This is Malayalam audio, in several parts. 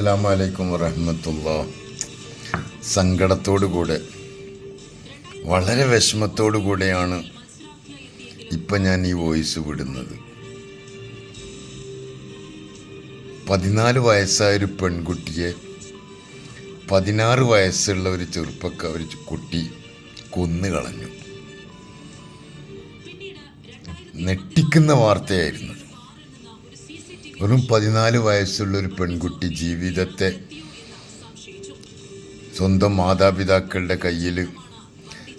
അസ്സലാമു അലൈക്കും വറഹ്മത്തുള്ളാഹി. സങ്കടത്തോടുകൂടെ, വളരെ വിഷമത്തോടു കൂടെയാണ് ഇപ്പം ഞാൻ ഈ വോയിസ് വിടുന്നത്. 14 വയസ്സായൊരു പെൺകുട്ടിയെ 16 വയസ്സുള്ള ഒരു കുട്ടി കൊന്നുകളഞ്ഞു. ഞെട്ടിക്കുന്ന വാർത്തയായിരുന്നു. വെറും 14 വയസ്സുള്ളൊരു പെൺകുട്ടി ജീവിതത്തെ സ്വന്തം മാതാപിതാക്കളുടെ കയ്യിൽ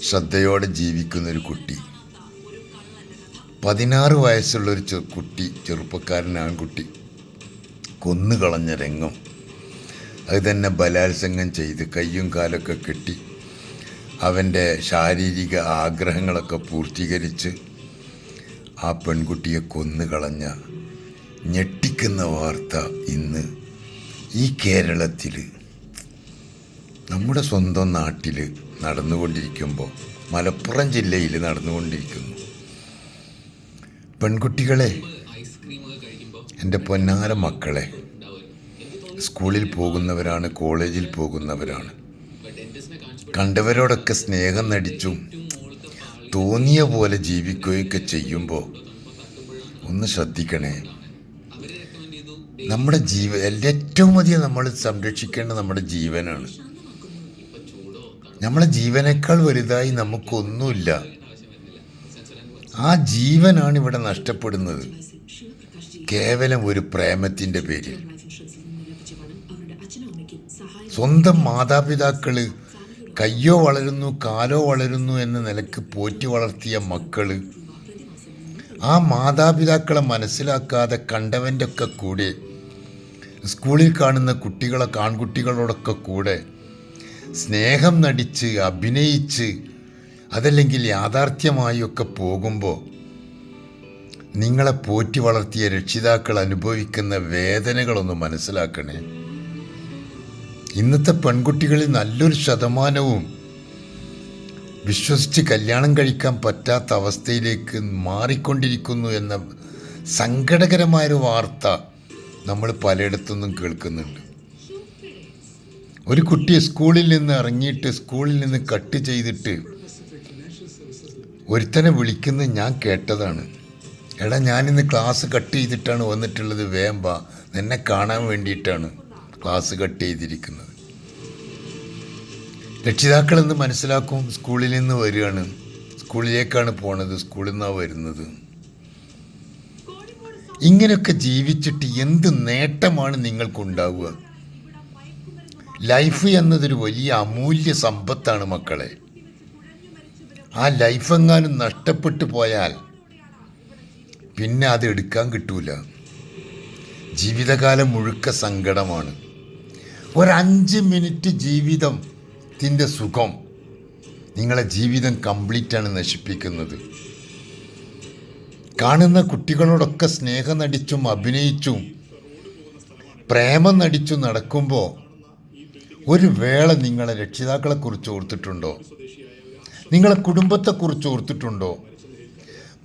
ശ്രദ്ധയോടെ ജീവിക്കുന്നൊരു കുട്ടി, 16 വയസ്സുള്ളൊരു ചെറുപ്പക്കാരൻ ആൺകുട്ടി കൊന്നുകളഞ്ഞ രംഗം, അത് തന്നെ ബലാത്സംഗം ചെയ്ത് കയ്യും കാലൊക്കെ കെട്ടി അവൻ്റെ ശാരീരിക ആഗ്രഹങ്ങളൊക്കെ പൂർത്തീകരിച്ച് ആ പെൺകുട്ടിയെ കൊന്നുകളഞ്ഞ ഞെട്ടിക്കുന്ന വാർത്ത ഇന്ന് ഈ കേരളത്തിൽ, നമ്മുടെ സ്വന്തം നാട്ടിൽ നടന്നുകൊണ്ടിരിക്കുമ്പോൾ, മലപ്പുറം ജില്ലയിൽ നടന്നുകൊണ്ടിരിക്കുന്നു. പെൺകുട്ടികളെ, എൻ്റെ പൊന്നാര മക്കളെ, സ്കൂളിൽ പോകുന്നവരാണ്, കോളേജിൽ പോകുന്നവരാണ്. കണ്ടവരോടൊക്കെ സ്നേഹം നടിച്ചും തോന്നിയ പോലെ ജീവിക്കുകയൊക്കെ ചെയ്യുമ്പോൾ ഒന്ന് ശ്രദ്ധിക്കണേ. നമ്മുടെ ഏറ്റവും അധികം നമ്മൾ സംരക്ഷിക്കേണ്ടത് നമ്മുടെ ജീവനാണ്. നമ്മളെ ജീവനേക്കാൾ വലുതായി നമുക്കൊന്നുമില്ല. ആ ജീവനാണ് ഇവിടെ നഷ്ടപ്പെടുന്നത്, കേവലം ഒരു പ്രേമത്തിൻ്റെ പേരിൽ. സ്വന്തം മാതാപിതാക്കൾ കയ്യോ വളരുന്നു കാലോ വളരുന്നു എന്ന നിലക്ക് പോറ്റി വളർത്തിയ മക്കൾ ആ മാതാപിതാക്കളെ മനസ്സിലാക്കാതെ കണ്ടവൻ്റെ ഒക്കെ കൂടെ, സ്കൂളിൽ കാണുന്ന ആൺകുട്ടികളോടൊക്കെ കൂടെ സ്നേഹം നടിച്ച് അഭിനയിച്ച്, അതല്ലെങ്കിൽ യാഥാർത്ഥ്യമായി ഒക്കെ പോകുമ്പോൾ നിങ്ങളെ പോറ്റി വളർത്തിയ രക്ഷിതാക്കൾ അനുഭവിക്കുന്ന വേദനകളൊന്ന് മനസ്സിലാക്കണേ. ഇന്നത്തെ പെൺകുട്ടികളിൽ നല്ലൊരു ശതമാനവും വിശ്വസിച്ച് കല്യാണം കഴിക്കാൻ പറ്റാത്ത അവസ്ഥയിലേക്ക് മാറിക്കൊണ്ടിരിക്കുന്നു എന്ന സങ്കടകരമായൊരു വാർത്ത നമ്മൾ പലയിടത്തുനിന്നും കേൾക്കുന്നുണ്ട്. ഒരു കുട്ടിയെ സ്കൂളിൽ നിന്ന് കട്ട് ചെയ്തിട്ട് ഒരുത്തനെ വിളിക്കുന്നത് ഞാൻ കേട്ടതാണ്. എടാ, ഞാനിന്ന് ക്ലാസ് കട്ട് ചെയ്തിട്ടാണ് വന്നിട്ടുള്ളത്, വേഗം വാ, നിന്നെ കാണാൻ വേണ്ടിയിട്ടാണ് ക്ലാസ് കട്ട് ചെയ്തിരിക്കുന്നത്. രക്ഷിതാക്കളെന്ന് മനസ്സിലാക്കും, സ്കൂളിൽ നിന്ന് വരികയാണ്, സ്കൂളിലേക്കാണ് പോണത്, സ്കൂളിൽ നിന്നാണ് വരുന്നത്. ഇങ്ങനെയൊക്കെ ജീവിച്ചിട്ട് എന്ത് നേട്ടമാണ് നിങ്ങൾക്കുണ്ടാവുക? ലൈഫ് എന്നതൊരു വലിയ അമൂല്യ സമ്പത്താണ് മക്കളെ. ആ ലൈഫ് എങ്ങാനും നഷ്ടപ്പെട്ടു പോയാൽ പിന്നെ അത് എടുക്കാൻ കിട്ടൂല. ജീവിതകാലം മുഴുക്ക സങ്കടമാണ്. 5 മിനിറ്റ് ജീവിതത്തിൻ്റെ സുഖം നിങ്ങളെ ജീവിതം കംപ്ലീറ്റാണ് നശിപ്പിക്കുന്നത്. കാണുന്ന കുട്ടികളോടൊക്കെ സ്നേഹം നടിച്ചും അഭിനയിച്ചും പ്രേമം നടിച്ചും നടക്കുമ്പോൾ ഒരു വേള നിങ്ങളെ രക്ഷിതാക്കളെക്കുറിച്ച് ഓർത്തിട്ടുണ്ടോ? നിങ്ങളെ കുടുംബത്തെക്കുറിച്ച് ഓർത്തിട്ടുണ്ടോ?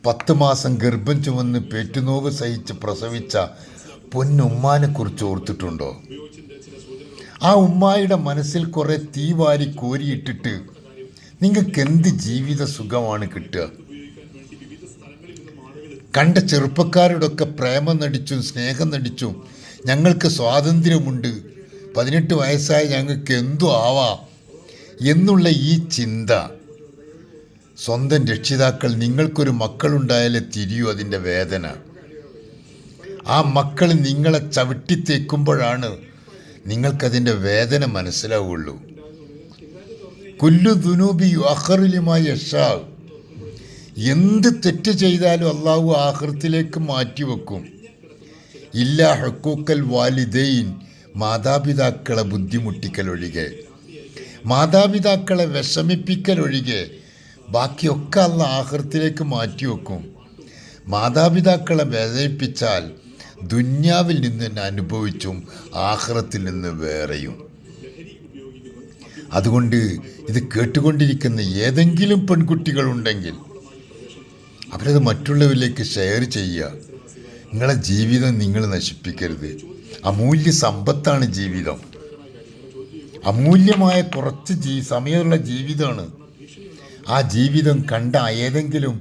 10 മാസം ഗർഭം ചുമന്ന് പേറ്റുനോവ് സഹിച്ച് പ്രസവിച്ച പൊന്നുമ്മാനെക്കുറിച്ച് ഓർത്തിട്ടുണ്ടോ? ആ ഉമ്മായുടെ മനസ്സിൽ കുറേ തീ വാരി കോരിയിട്ടിട്ട് നിങ്ങൾക്ക് എന്ത് ജീവിത സുഖമാണ് കിട്ടുക? കണ്ട ചെറുപ്പക്കാരോടൊക്കെ പ്രേമം നടിച്ചും സ്നേഹം നടിച്ചും ഞങ്ങൾക്ക് സ്വാതന്ത്ര്യമുണ്ട്, 18 വയസ്സായി ഞങ്ങൾക്ക് എന്തു ആവാം എന്നുള്ള ഈ ചിന്ത, സ്വന്തം രക്ഷിതാക്കൾ, നിങ്ങൾക്കൊരു മക്കളുണ്ടായാലേ തിരിയൂ അതിൻ്റെ വേദന. ആ മക്കൾ നിങ്ങളെ ചവിട്ടിത്തേക്കുമ്പോഴാണ് നിങ്ങൾക്കതിൻ്റെ വേദന മനസ്സിലാവുള്ളൂ. കുല്ലു ദുനൂബി യുഅഖറുലിമായി യശാ, എന്ത് തെറ്റ് ചെയ്താലും അള്ളാഹു ആഖിറത്തിലേക്ക് മാറ്റിവെക്കും. ഇല്ലാ ഹുഖൂഖൽ വാലിദൈൻ, മാതാപിതാക്കളെ ബുദ്ധിമുട്ടിക്കലൊഴികെ, മാതാപിതാക്കളെ വിഷമിപ്പിക്കലൊഴികെ ബാക്കിയൊക്കെ അള്ളാഹു ആഖിറത്തിലേക്ക് മാറ്റിവെക്കും. മാതാപിതാക്കളെ വേദനിപ്പിച്ചാൽ ദുന്യാവിൽ നിന്ന് തന്നെ അനുഭവിച്ചും ആഖിറത്തിൽ നിന്ന് വേറെയും. അതുകൊണ്ട് ഇത് കേട്ടുകൊണ്ടിരിക്കുന്ന ഏതെങ്കിലും പെൺകുട്ടികളുണ്ടെങ്കിൽ അവരത് മറ്റുള്ളവരിലേക്ക് ഷെയർ ചെയ്യുക. നിങ്ങളെ ജീവിതം നിങ്ങൾ നശിപ്പിക്കരുത്. അമൂല്യ സമ്പത്താണ് ജീവിതം. അമൂല്യമായ കുറച്ച് സമയമുള്ള ജീവിതമാണ്. ആ ജീവിതം കണ്ട ഏതെങ്കിലും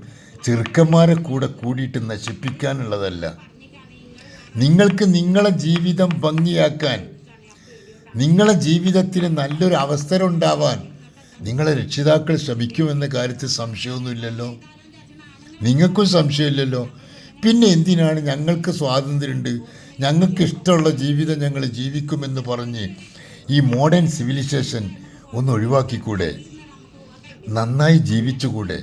ചെറുക്കന്മാരെ കൂടെ കൂടിയിട്ട് നശിപ്പിക്കാനുള്ളതല്ല. നിങ്ങൾക്ക് നിങ്ങളെ ജീവിതം ഭംഗിയാക്കാൻ, നിങ്ങളെ ജീവിതത്തിന് നല്ലൊരു അവസരം ഉണ്ടാവാൻ നിങ്ങളെ രക്ഷിതാക്കൾ ശ്രമിക്കുമെന്ന കാര്യത്തിൽ സംശയമൊന്നുമില്ലല്ലോ. നിങ്ങൾക്കും സംശയമില്ലല്ലോ. പിന്നെ എന്തിനാണ് ഞങ്ങൾക്ക് സ്വാതന്ത്ര്യമുണ്ട്, ഞങ്ങൾക്ക് ഇഷ്ടമുള്ള ജീവിതം ഞങ്ങൾ ജീവിക്കുമെന്ന് പറഞ്ഞ് ഈ മോഡേൺ സിവിലൈസേഷൻ ഒന്ന് ഒഴിവാക്കിക്കൂടെ? നന്നായി ജീവിച്ചുകൂടെ?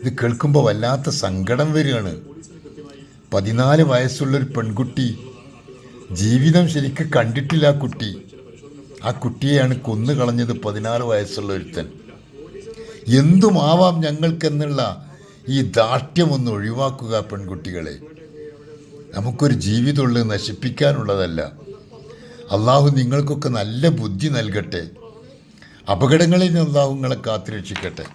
ഇത് കേൾക്കുമ്പോൾ വല്ലാത്ത സങ്കടം വരികയാണ്. 14 വയസ്സുള്ളൊരു പെൺകുട്ടി, ജീവിതം ശരിക്കും കണ്ടിട്ടില്ല ആ കുട്ടി. ആ കുട്ടിയെയാണ് കൊന്നു കളഞ്ഞത് 14 വയസ്സുള്ള ഒരുത്തൻ. എന്തുമാവാം ഞങ്ങൾക്കെന്നുള്ള ഈ ദാർഢ്യമൊന്ന് ഒഴിവാക്കുക പെൺകുട്ടികളെ. നമുക്കൊരു ജീവിതമുള്ളത് നശിപ്പിക്കാനുള്ളതല്ല. അള്ളാഹു നിങ്ങൾക്കൊക്കെ നല്ല ബുദ്ധി നൽകട്ടെ. അപകടങ്ങളിൽ നിന്ന് അള്ളാഹു നിങ്ങളെ കാത്തുരക്ഷിക്കട്ടെ.